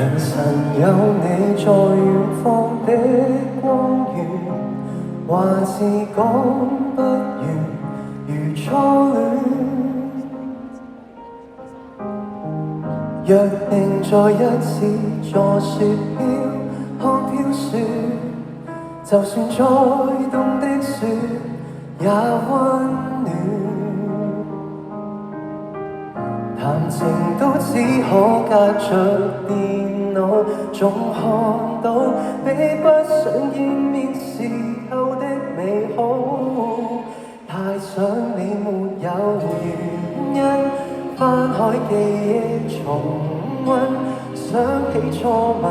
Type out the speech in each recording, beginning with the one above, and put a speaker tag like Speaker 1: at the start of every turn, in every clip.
Speaker 1: 凌晨有你在遠方的光源，還是講不完如初戀。約定再一次坐雪飄看飄雪，就算再凍的雪也溫暖。談情都只可隔着電腦，總看到比不上見面時候的美好。太想你沒有原因，翻開記憶重溫，想起初吻，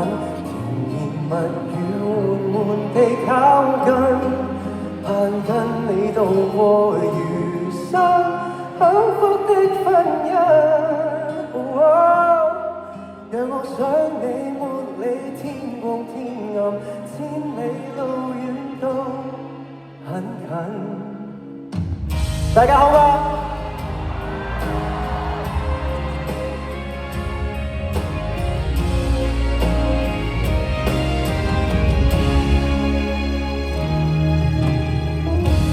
Speaker 1: 甜言蜜語緩緩地靠近，盼跟你度過餘生幸福的婚姻。讓我想你沒理天光天暗，千里路遠到很近。大家好嗎？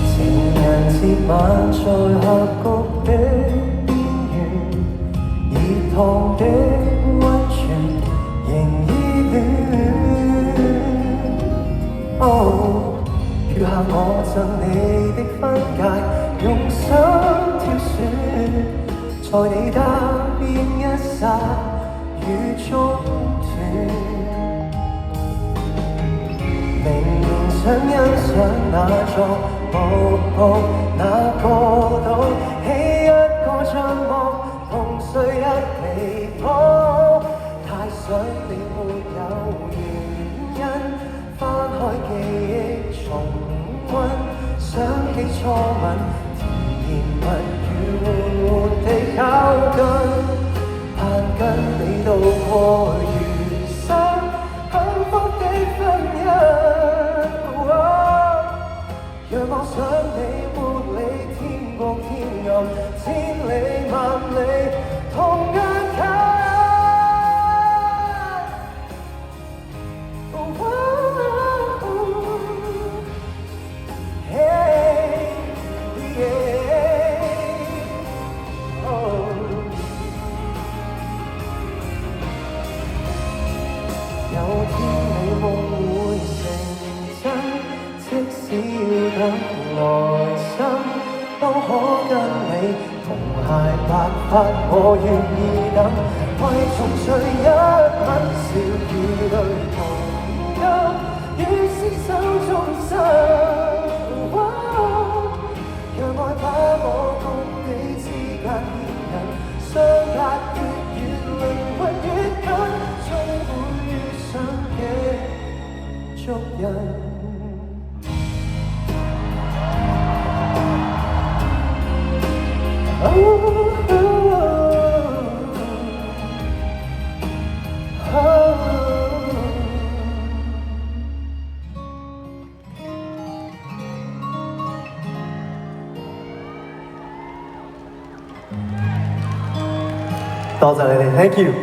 Speaker 1: 情人節晚在峽谷的邊緣，熱燙的溫泉仍依戀。餘下我贈你的婚戒，用心挑選，在你答應一剎雨中斷。明明想欣賞那座木屋，那個島，起一個帳幕，同睡一被鋪。太想你沒有原因，翻開記憶重溫，想起初吻，甜言蜜語緩緩地靠近，盼跟你度過餘生幸福的婚姻。讓我想你沒理天光天暗，千里萬里同樣近。有天你夢會成真，即使要等來生，都可跟你同偕白髮，我願意等，為重聚一吻，笑與淚同甘，與廝守終生。讓愛把我共你之間牽引，相隔越遠，靈魂越近，終會遇上嘅足印。多謝你哋 ，thank you。